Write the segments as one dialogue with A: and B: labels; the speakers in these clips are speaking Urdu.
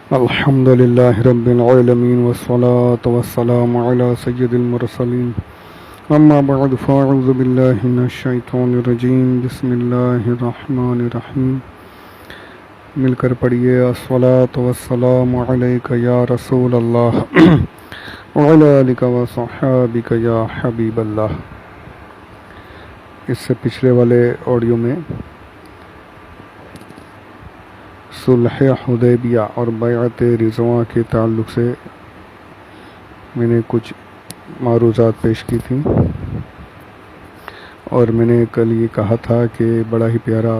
A: الحمد لله رب العالمين والصلاة والسلام على سيد المرسلين أما بعد فأعوذ بالله من الشيطان الرجيم بسم الله الرحمن الرحيم مل کر پڑھیے الصلاة والسلام علیک یا رسول اللہ وعلی آلک وصحابک یا حبیب اللہ۔ اس سے پچھلے والے آڈیو میں صلح حدیبیہ اور بیعت رضوان کے تعلق سے میں نے کچھ معروضات پیش کی تھیں، اور میں نے کل یہ کہا تھا کہ بڑا ہی پیارا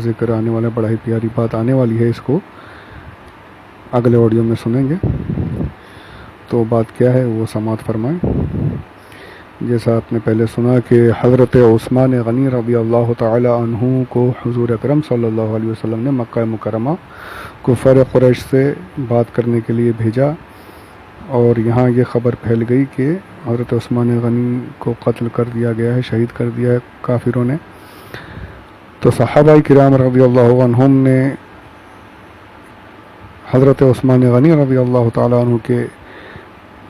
A: ذکر آنے والا، بڑا ہی پیاری بات آنے والی ہے، اس کو اگلے آڈیو میں سنیں گے۔ تو بات کیا ہے وہ سماعت فرمائیں۔ جیسا آپ نے پہلے سنا کہ حضرت عثمان غنی رضی اللہ تعالی عنہ کو حضور اکرم صلی اللہ علیہ وسلم نے مکہ مکرمہ کفار قریش سے بات کرنے کے لیے بھیجا، اور یہاں یہ خبر پھیل گئی کہ حضرت عثمان غنی کو قتل کر دیا گیا ہے، شہید کر دیا ہے کافروں نے۔ تو صحابہ کرام رضی اللہ عنہم نے حضرت عثمان غنی رضی اللہ تعالی عنہ کے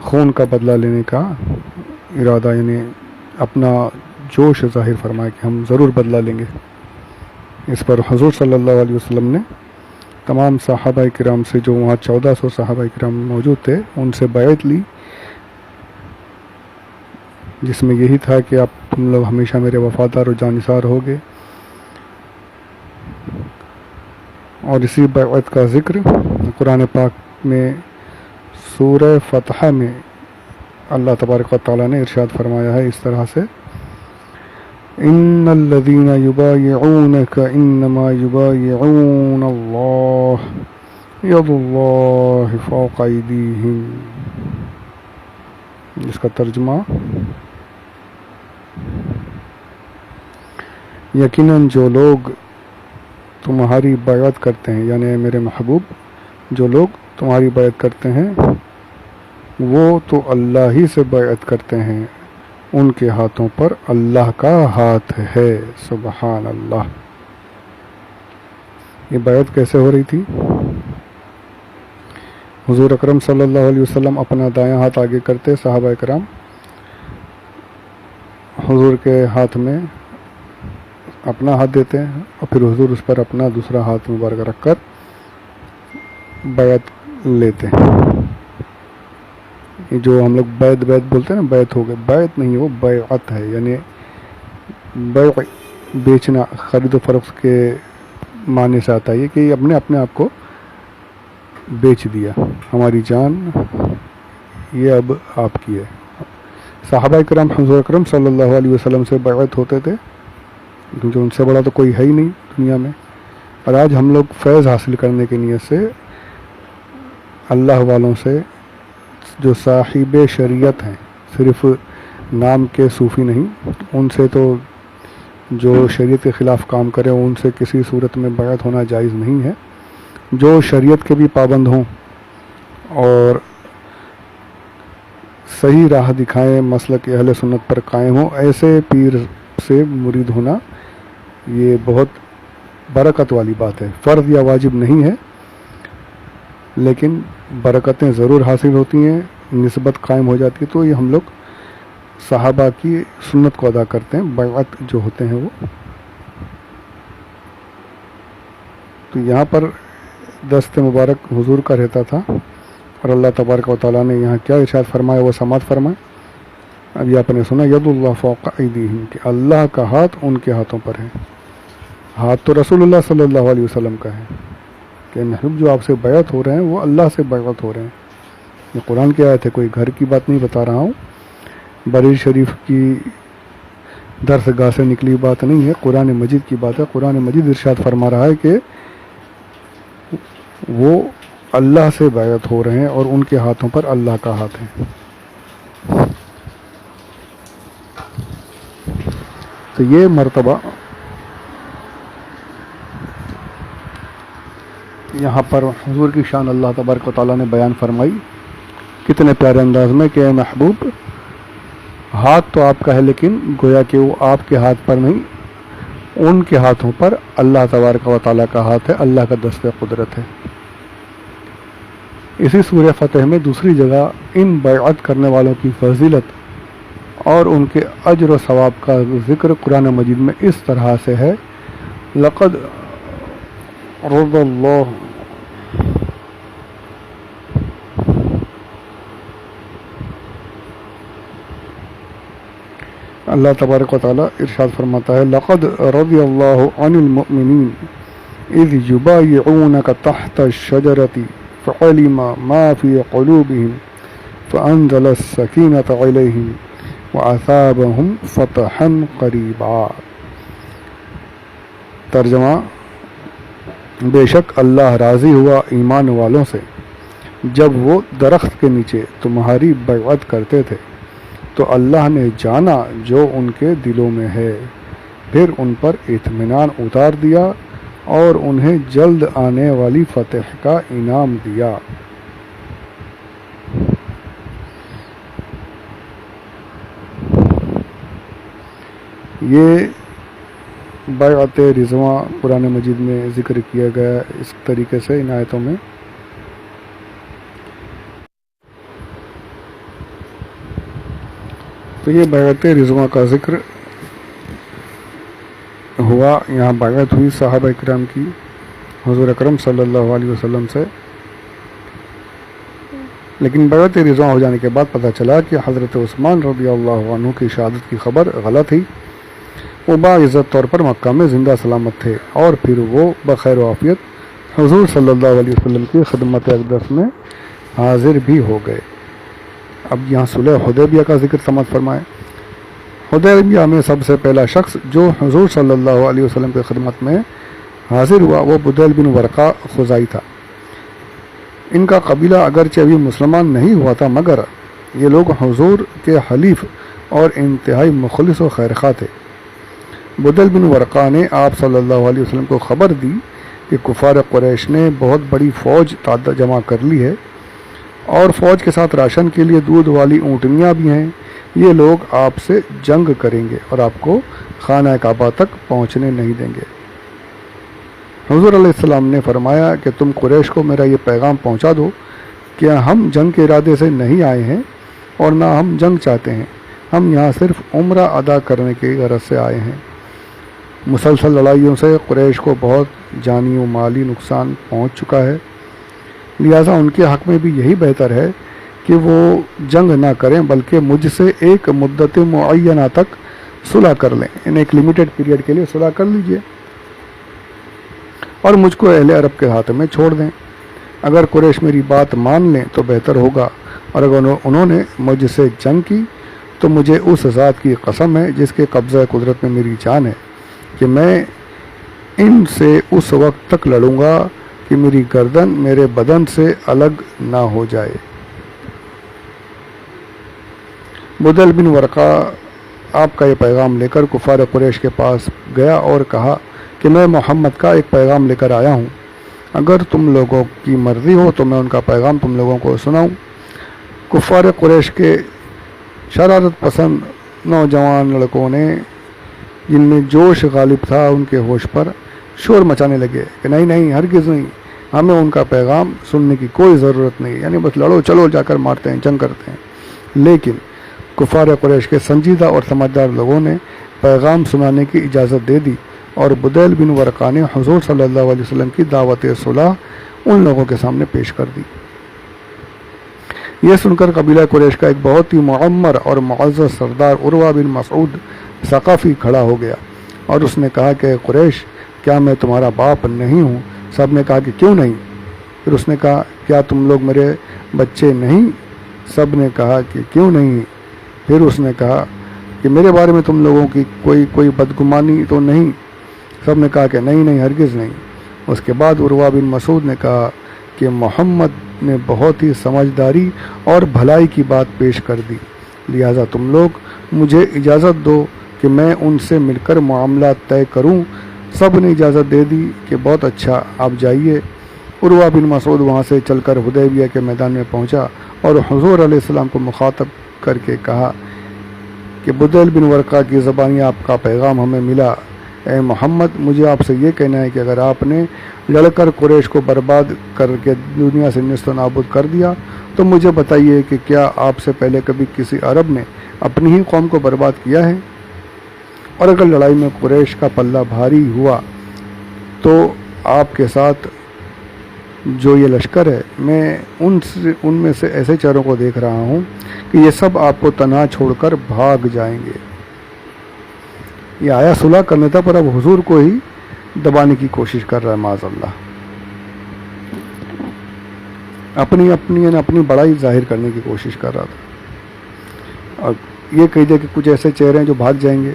A: خون کا بدلہ لینے کا ارادہ، یعنی اپنا جوش ظاہر فرمایا کہ ہم ضرور بدلہ لیں گے۔ اس پر حضور صلی اللہ علیہ وسلم نے تمام صحابہ کرام سے، جو وہاں 1400 صحابہ کرام موجود تھے، ان سے بیعت لی، جس میں یہی تھا کہ اب تم لوگ ہمیشہ میرے وفادار و جانثار ہوگے۔ اور اسی بیعت کا ذکر قرآن پاک میں سورہ فتح میں اللہ تبارک و تعالیٰ نے ارشاد فرمایا ہے اس طرح سے: ان الذین یبایعونک انما یبایعون اللہ ید اللہ فوق ایدیہم۔ جس کا ترجمہ یقیناً جو لوگ تمہاری بیعت کرتے ہیں، یعنی میرے محبوب، جو لوگ تمہاری بیعت کرتے ہیں وہ تو اللہ ہی سے بیعت کرتے ہیں، ان کے ہاتھوں پر اللہ کا ہاتھ ہے۔ سبحان اللہ۔ یہ بیعت کیسے ہو رہی تھی؟ حضور اکرم صلی اللہ علیہ وسلم اپنا دایاں ہاتھ آگے کرتے، صحابہ کرام حضور کے ہاتھ میں اپنا ہاتھ دیتے ہیں، اور پھر حضور اس پر اپنا دوسرا ہاتھ مبارک رکھ کر بیعت لیتے ہیں۔ جو ہم لوگ بیعت بولتے ہیں نا، بیعت ہو گئے، بیعت نہیں، وہ بیعت ہے، یعنی بیع بیچنا، خرید و فروخت کے معنی سے آتا ہے کہ اپنے آپ کو بیچ دیا، ہماری جان یہ اب آپ کی ہے۔ صحابہ کرام حضور اکرم صلی اللہ علیہ وسلم سے بیعت ہوتے تھے، کیونکہ ان سے بڑا تو کوئی ہے ہی نہیں دنیا میں۔ اور آج ہم لوگ فیض حاصل کرنے کی نیت سے اللہ والوں سے، جو صاحب شریعت ہیں، صرف نام کے صوفی نہیں، ان سے تو جو شریعت کے خلاف کام کرے ان سے کسی صورت میں بیعت ہونا جائز نہیں ہے۔ جو شریعت کے بھی پابند ہوں اور صحیح راہ دکھائیں، مسلک اہل سنت پر قائم ہوں، ایسے پیر سے مرید ہونا یہ بہت برکت والی بات ہے۔ فرض یا واجب نہیں ہے، لیکن برکتیں ضرور حاصل ہوتی ہیں، نسبت قائم ہو جاتی ہے۔ تو یہ ہم لوگ صحابہ کی سنت کو ادا کرتے ہیں، بیعت جو ہوتے ہیں وہ۔ تو یہاں پر دست مبارک حضور کا رہتا تھا، اور اللہ تبارک و تعالیٰ نے یہاں کیا ارشاد فرمایا وہ سماعت فرمائیں۔ اب یہ آپ نے سنا ید اللہ فوق ایدیہم، کہ اللہ کا ہاتھ ان کے ہاتھوں پر ہے۔ ہاتھ تو رسول اللہ صلی اللہ علیہ وسلم کا ہے کہ محبوب جو آپ سے بیعت ہو رہے ہیں وہ اللہ سے بیعت ہو رہے ہیں۔ یہ قرآن کی آیت ہے، کوئی گھر کی بات نہیں بتا رہا ہوں، بریل شریف کی درس گاہ سے نکلی بات نہیں ہے، قرآن مجید کی بات ہے۔ قرآن مجید ارشاد فرما رہا ہے کہ وہ اللہ سے بیعت ہو رہے ہیں اور ان کے ہاتھوں پر اللہ کا ہاتھ ہے۔ تو یہ مرتبہ یہاں پر حضور کی شان اللہ تبارک و تعالیٰ نے بیان فرمائی کتنے پیارے انداز میں کہ اے محبوب، ہاتھ تو آپ کا ہے، لیکن گویا کہ وہ آپ کے ہاتھ پر نہیں، ان کے ہاتھوں پر اللہ تبارک و تعالیٰ کا ہاتھ ہے، اللہ کا دست قدرت ہے۔ اسی سورہ فتح میں دوسری جگہ ان بیعت کرنے والوں کی فضیلت اور ان کے اجر و ثواب کا ذکر قرآن مجید میں اس طرح سے ہے، لقد رضی اللہ تبارک و تعالیٰ ارشاد فرماتا ہے، لقد رضی اللہ عن المؤمنین اذ یبایعونک تحت الشجرۃ فعلم ما فی قلوبہم فانزل السکینۃ علیہم وَأَثَابَهُمْ فَتْحًا قَرِيبًا۔ ترجمہ: بے شک اللہ راضی ہوا ایمان والوں سے جب وہ درخت کے نیچے تمہاری بیعت کرتے تھے، تو اللہ نے جانا جو ان کے دلوں میں ہے، پھر ان پر اطمینان اتار دیا اور انہیں جلد آنے والی فتح کا انعام دیا۔ یہ بیعت رضواں قرآن مجید میں ذکر کیا گیا اس طریقے سے ان آیتوں میں۔ تو یہ بیعت رضواں کا ذکر ہوا، یہاں بیعت ہوئی صحابہ کرام کی حضور اکرم صلی اللہ علیہ وسلم سے، لیکن بیعت رضواں ہو جانے کے بعد پتہ چلا کہ حضرت عثمان رضی اللہ عنہ کی شہادت کی خبر غلط تھی۔ وہ باعزت طور پر مکہ میں زندہ سلامت تھے اور پھر وہ بخیر و عافیت حضور صلی اللہ علیہ وسلم کی خدمت اقدس میں حاضر بھی ہو گئے۔ اب یہاں صلح حدیبیہ کا ذکر سماعت فرمائیں۔ حدیبیہ میں سب سے پہلا شخص جو حضور صلی اللہ علیہ وسلم کی خدمت میں حاضر ہوا وہ بدیل بن ورقہ خزائی تھا۔ ان کا قبیلہ اگرچہ ابھی مسلمان نہیں ہوا تھا، مگر یہ لوگ حضور کے حلیف اور انتہائی مخلص و خیرخواہ تھے۔ بدیل بن ورقہ نے آپ صلی اللہ علیہ وسلم کو خبر دی کہ کفار قریش نے بہت بڑی فوج جمع کر لی ہے اور فوج کے ساتھ راشن کے لیے دودھ والی اونٹنیاں بھی ہیں۔ یہ لوگ آپ سے جنگ کریں گے اور آپ کو خانہ کعبہ تک پہنچنے نہیں دیں گے۔ حضور علیہ السلام نے فرمایا کہ تم قریش کو میرا یہ پیغام پہنچا دو کہ ہم جنگ کے ارادے سے نہیں آئے ہیں اور نہ ہم جنگ چاہتے ہیں، ہم یہاں صرف عمرہ ادا کرنے کی غرض سے آئے ہیں۔ مسلسل لڑائیوں سے قریش کو بہت جانی و مالی نقصان پہنچ چکا ہے، لہٰذا ان کے حق میں بھی یہی بہتر ہے کہ وہ جنگ نہ کریں بلکہ مجھ سے ایک مدت معینہ تک صلح کر لیں، یعنی ایک لمیٹڈ پیریڈ کے لیے صلح کر لیجئے اور مجھ کو اہل عرب کے ہاتھ میں چھوڑ دیں۔ اگر قریش میری بات مان لیں تو بہتر ہوگا، اور اگر انہوں نے مجھ سے جنگ کی تو مجھے اس ذات کی قسم ہے جس کے قبضہ قدرت میں میری جان ہے کہ میں ان سے اس وقت تک لڑوں گا کہ میری گردن میرے بدن سے الگ نہ ہو جائے۔ بدیل بن ورقہ آپ کا یہ پیغام لے کر کفار قریش کے پاس گیا اور کہا کہ میں محمد کا ایک پیغام لے کر آیا ہوں، اگر تم لوگوں کی مرضی ہو تو میں ان کا پیغام تم لوگوں کو سناؤں۔ کفار قریش کے شرارت پسند نوجوان لڑکوں نے، جن میں جوش غالب تھا، ان کے ہوش پر شور مچانے لگے کہ نہیں نہیں، ہرگز نہیں، ہمیں ان کا پیغام سننے کی کوئی ضرورت نہیں، یعنی بس لڑو چلو، جا کر مارتے ہیں، جنگ کرتے ہیں۔ لیکن کفار قریش کے سنجیدہ اور سمجھدار لوگوں نے پیغام سنانے کی اجازت دے دی اور بدیل بن ورقہ نے حضور صلی اللہ علیہ وسلم کی دعوت صلح ان لوگوں کے سامنے پیش کر دی۔ یہ سن کر قبیلہ قریش کا ایک بہت ہی معمر اور معزز سردار عروہ بن مسعود ثقفی کھڑا ہو گیا اور اس نے کہا کہ قریش، کیا میں تمہارا باپ نہیں ہوں؟ سب نے کہا کہ کیوں نہیں؟ پھر اس نے کہا کیا تم لوگ میرے بچے نہیں؟ سب نے کہا کہ کیوں نہیں؟ پھر اس نے کہا کہ میرے بارے میں تم لوگوں کی کوئی بدگمانی تو نہیں؟ سب نے کہا کہ نہیں نہیں، ہرگز نہیں۔ اس کے بعد عروہ بن مسعود نے کہا کہ محمد نے بہت ہی سمجھداری اور بھلائی کی بات پیش کر دی، لہٰذا تم لوگ مجھے اجازت دو کہ میں ان سے مل کر معاملات طے کروں۔ سب نے اجازت دے دی کہ بہت اچھا، آپ جائیے۔ عروہ بن مسعود وہاں سے چل کر حدیبیہ کے میدان میں پہنچا اور حضور علیہ السلام کو مخاطب کر کے کہا کہ بدیل بن ورقہ کی زبانی آپ کا پیغام ہمیں ملا اے محمد مجھے آپ سے یہ کہنا ہے کہ اگر آپ نے لڑ کر قریش کو برباد کر کے دنیا سے نیست و نابود کر دیا تو مجھے بتائیے کہ کیا آپ سے پہلے کبھی کسی عرب نے اپنی ہی قوم کو برباد کیا ہے؟ اور اگر لڑائی میں قریش کا پلہ بھاری ہوا تو آپ کے ساتھ جو یہ لشکر ہے، میں ان میں سے ایسے چہروں کو دیکھ رہا ہوں کہ یہ سب آپ کو تنہا چھوڑ کر بھاگ جائیں گے۔ یہ آیا صلح کرنے تھا، پر اب حضور کو ہی دبانے کی کوشش کر رہا ہے معاذ اللہ، اپنی بڑائی ظاہر کرنے کی کوشش کر رہا تھا، اور یہ کہہ دیا کہ کچھ ایسے چہرے ہیں جو بھاگ جائیں گے۔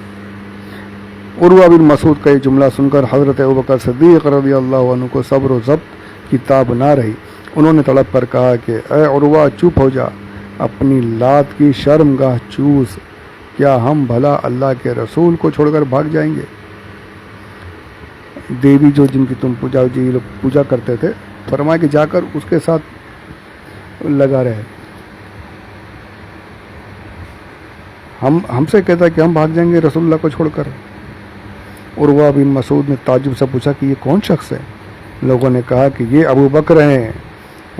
A: عروہ بن مسعود کا یہ جملہ سن کر حضرت ابوبکر صدیق رضی اللہ عنہ کو صبر و ضبط کی تاب نہ رہی۔ انہوں نے تڑپ کر کہا کہ اے عروہ چپ ہو جا، اپنی لات کی شرمگاہ چوس، کیا ہم بھلا اللہ کے رسول کو چھوڑ کر بھاگ جائیں گے؟ دیوی جو جن کی تم پوجا کرتے تھے، فرمایا کہ جا کر اس کے ساتھ لگا رہے۔ ہم سے کہتا ہے کہ ہم بھاگ جائیں گے رسول اللہ کو چھوڑ کر۔ عروہ بن مسعود نے تعجب سے پوچھا کہ یہ کون شخص ہے؟ لوگوں نے کہا کہ یہ ابو بکر ہیں۔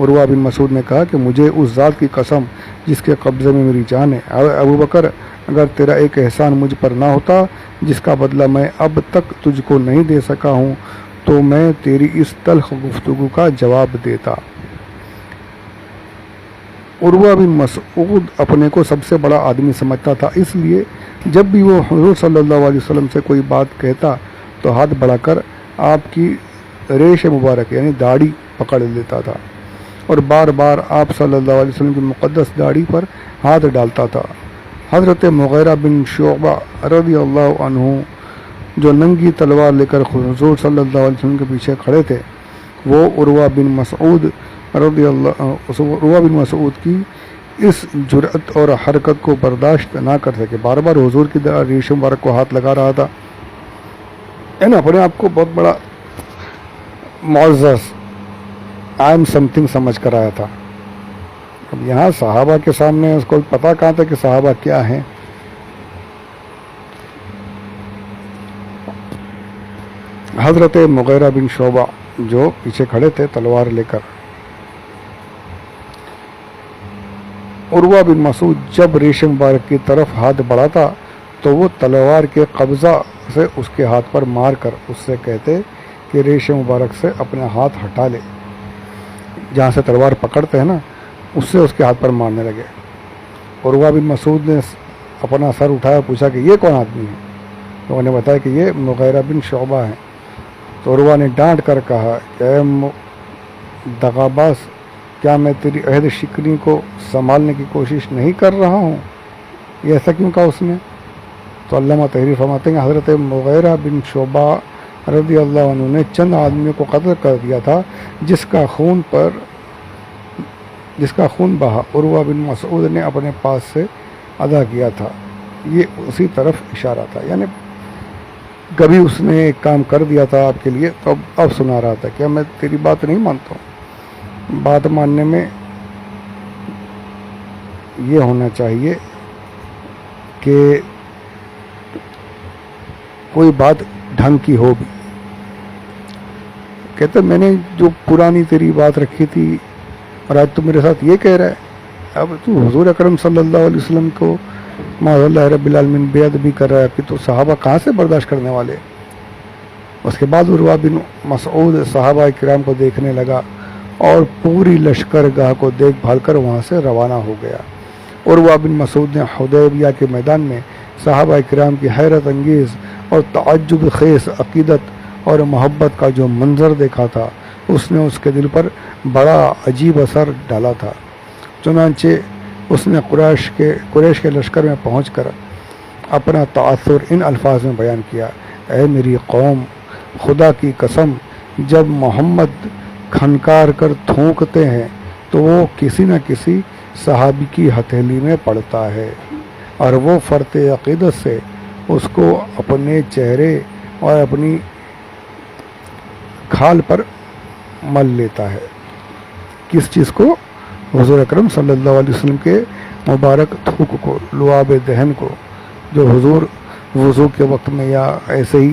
A: عروہ بن مسعود نے کہا کہ مجھے اس ذات کی قسم جس کے قبضے میں میری جان ہے، ابو بکر اگر تیرا ایک احسان مجھ پر نہ ہوتا جس کا بدلہ میں اب تک تجھ کو نہیں دے سکا ہوں تو میں تیری اس تلخ گفتگو کا جواب دیتا۔ عروہ بن مسعود اپنے کو سب سے بڑا آدمی سمجھتا تھا، اس لیے جب بھی وہ حضور صلی اللہ علیہ وسلم سے کوئی بات کہتا تو ہاتھ بڑھا کر آپ کی ریش مبارک یعنی داڑھی پکڑ لیتا تھا، اور بار بار آپ صلی اللہ علیہ وسلم کی مقدس داڑھی پر ہاتھ ڈالتا تھا۔ حضرت مغیرہ بن شعبہ رضی اللہ عنہ جو ننگی تلوار لے کر حضور صلی اللہ علیہ وسلم کے پیچھے کھڑے تھے، وہ عروہ بن مسعود کی اس جرأت اور حرکت کو برداشت نہ کر سکے، بار بار حضور کی ریش مبارک کو ہاتھ لگا رہا تھا، یعنی اپنے آپ کو بہت بڑا معزز آئی ایم سم تھنگ سمجھ کر آیا تھا۔ اب یہاں صحابہ کے سامنے اس کو پتہ کہاں تھا کہ صحابہ کیا ہیں۔ حضرت مغیرہ بن شعبہ جو پیچھے کھڑے تھے تلوار لے کر، عروہ بن مسعود جب ریش مبارک کی طرف ہاتھ بڑھاتا تو وہ تلوار کے قبضہ سے اس کے ہاتھ پر مار کر اس سے کہتے کہ ریش مبارک سے اپنا ہاتھ ہٹا لے، جہاں سے تلوار پکڑتے ہیں نا اس سے اس کے ہاتھ پر مارنے لگے۔ عروہ بن مسعود نے اپنا سر اٹھایا، پوچھا کہ یہ کون آدمی ہے؟ لوگوں نے بتایا کہ یہ مغیرہ بن شعبہ ہیں۔ تو عروہ نے ڈانٹ کر کہا کہ اے دغاباز، کیا میں تیری عہد شکنی کو سنبھالنے کی کوشش نہیں کر رہا ہوں؟ یہ ایسا کیوں کہا اس نے؟ تو علامہ تحریر فرماتے ہیں حضرت مغیرہ بن شعبہ رضی اللہ عنہ نے چند آدمیوں کو قتل کر دیا تھا جس کا خون بہا عروہ بن مسعود نے اپنے پاس سے ادا کیا تھا۔ یہ اسی طرف اشارہ تھا، یعنی کبھی اس نے ایک کام کر دیا تھا آپ کے لیے تو اب سنا رہا تھا کہ میں تیری بات نہیں مانتا ہوں۔ بات ماننے میں یہ ہونا چاہیے کہ کوئی بات ڈھنگ کی ہو بھی۔ کہتے میں نے جو پرانی تیری بات رکھی تھی اور آج تو میرے ساتھ یہ کہہ رہا ہے، اب تو حضور اکرم صلی اللہ علیہ وسلم کو معاذ اللہ رب العالمین بے ادبی کر رہا ہے کہ تو صحابہ کہاں سے برداشت کرنے والے۔ اس کے بعد عروہ بن مسعود صحابہ کرام کو دیکھنے لگا اور پوری لشکر گاہ کو دیکھ بھال کر وہاں سے روانہ ہو گیا۔ عروہ بن مسعود نے حدیبیہ کے میدان میں صحابہ کرام کی حیرت انگیز اور تعجب خیز عقیدت اور محبت کا جو منظر دیکھا تھا اس نے اس کے دل پر بڑا عجیب اثر ڈالا تھا۔ چنانچہ اس نے قریش کے لشکر میں پہنچ کر اپنا تأثر ان الفاظ میں بیان کیا، اے میری قوم، خدا کی قسم جب محمد کھنکار کر تھونکتے ہیں تو وہ کسی نہ کسی صحابی کی ہتھیلی میں پڑتا ہے اور وہ فرط عقیدت سے اس کو اپنے چہرے اور اپنی کھال پر مل لیتا ہے۔ کس چیز کو؟ حضور اکرم صلی اللہ علیہ وسلم کے مبارک تھوک کو، لعاب دہن کو، جو حضور وضو کے وقت میں یا ایسے ہی